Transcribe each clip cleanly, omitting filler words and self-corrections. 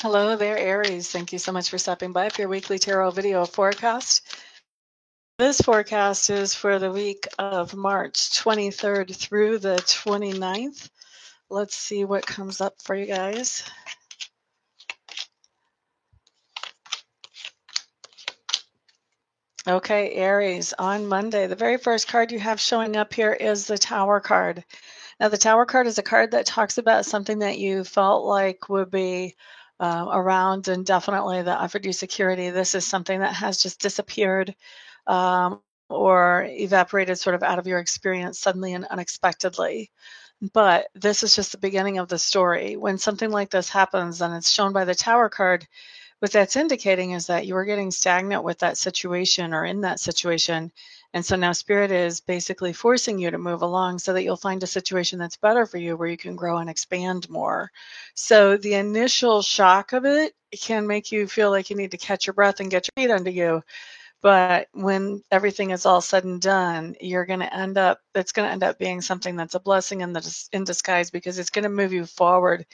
Hello there, Aries. Thank you so much for stopping by for your weekly tarot video forecast. This forecast is for the week of March 23rd through the 29th. Let's see what comes up for you guys. Okay, Aries, on Monday, the very first card you have showing up here is the Tower card. Now, the Tower card is a card that talks about something that you felt like would be around and definitely that offered you security. This is something that has just disappeared or evaporated sort of out of your experience suddenly and unexpectedly. But this is just the beginning of the story. When something like this happens and it's shown by the Tower card, what that's indicating is that you are getting stagnant with that situation or in that situation. And so now Spirit is basically forcing you to move along so that you'll find a situation that's better for you where you can grow and expand more. So the initial shock of it can make you feel like you need to catch your breath and get your feet under you. But when everything is all said and done, it's going to end up being something that's a blessing in disguise, because it's going to move you forward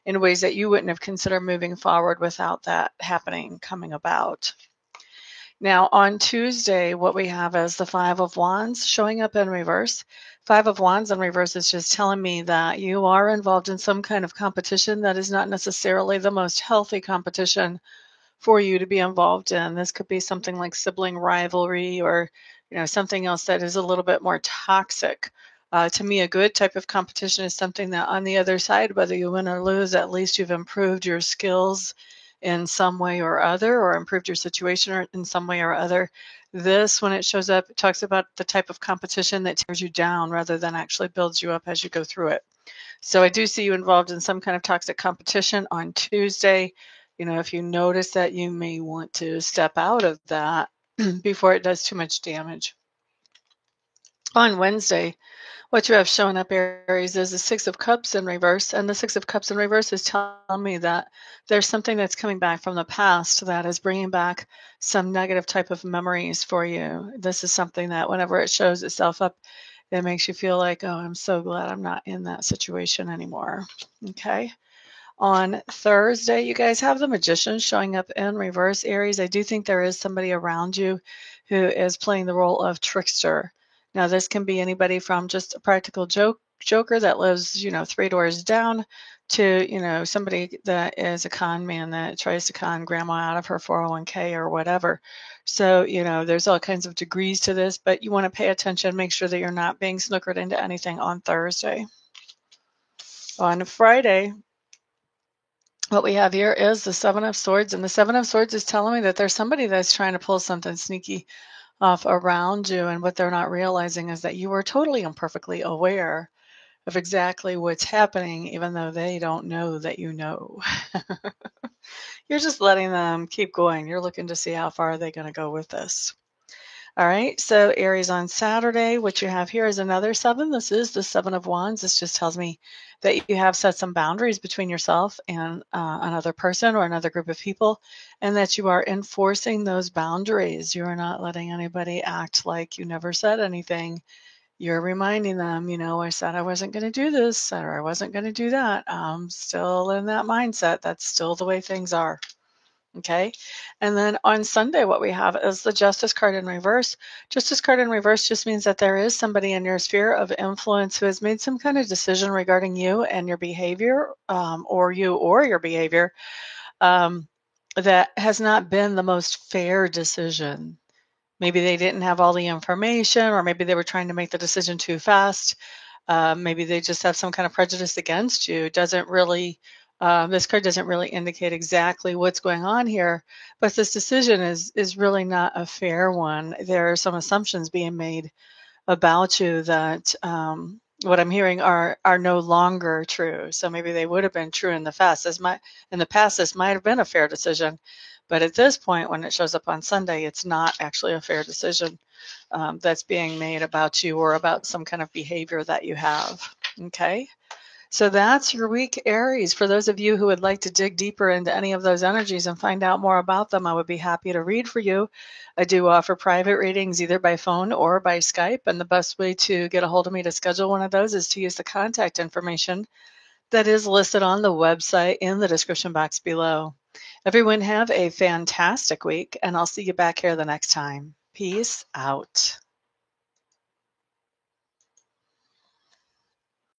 in ways that you wouldn't have considered moving forward without that coming about. Now, on Tuesday, what we have is the Five of Wands showing up in reverse. Five of Wands in reverse is just telling me that you are involved in some kind of competition that is not necessarily the most healthy competition for you to be involved in. This could be something like sibling rivalry or, something else that is a little bit more toxic. To me, a good type of competition is something that on the other side, whether you win or lose, at least you've improved your skills in some way or other, or improved your situation in some way or other. This, when it shows up, it talks about the type of competition that tears you down rather than actually builds you up as you go through it. So I do see you involved in some kind of toxic competition on Tuesday. If you notice that, you may want to step out of that before it does too much damage. On Wednesday, what you have showing up, Aries, is the Six of Cups in reverse. And the Six of Cups in reverse is telling me that there's something that's coming back from the past that is bringing back some negative type of memories for you. This is something that whenever it shows itself up, it makes you feel like, oh, I'm so glad I'm not in that situation anymore. Okay. On Thursday, you guys have the Magician showing up in reverse, Aries. I do think there is somebody around you who is playing the role of trickster. Now, this can be anybody from just a practical joker that lives, 3 doors down to, somebody that is a con man that tries to con grandma out of her 401k or whatever. So, there's all kinds of degrees to this, but you want to pay attention, make sure that you're not being snookered into anything on Thursday. On Friday, what we have here is the Seven of Swords, and the Seven of Swords is telling me that there's somebody that's trying to pull something sneaky off around you, and what they're not realizing is that you are totally and perfectly aware of exactly what's happening, even though they don't know that you know. You're just letting them keep going. You're looking to see how far they're going to go with this. All right, so Aries, on Saturday, what you have here is another seven. This is the Seven of Wands. This just tells me that you have set some boundaries between yourself and another person or another group of people, and that you are enforcing those boundaries. You are not letting anybody act like you never said anything. You're reminding them, I said I wasn't going to do this, or I wasn't going to do that. I'm still in that mindset. That's still the way things are. Okay. And then on Sunday, what we have is the Justice card in reverse. Justice card in reverse just means that there is somebody in your sphere of influence who has made some kind of decision regarding you and your behavior, or your behavior, that has not been the most fair decision. Maybe they didn't have all the information, or maybe they were trying to make the decision too fast. Maybe they just have some kind of prejudice against you. This card doesn't really indicate exactly what's going on here, but this decision is really not a fair one. There are some assumptions being made about you that what I'm hearing are no longer true. So maybe they would have been true in the past. In the past, this might have been a fair decision, but at this point, when it shows up on Sunday, it's not actually a fair decision that's being made about you or about some kind of behavior that you have. Okay. So that's your week, Aries. For those of you who would like to dig deeper into any of those energies and find out more about them, I would be happy to read for you. I do offer private readings either by phone or by Skype, and the best way to get a hold of me to schedule one of those is to use the contact information that is listed on the website in the description box below. Everyone have a fantastic week, and I'll see you back here the next time. Peace out.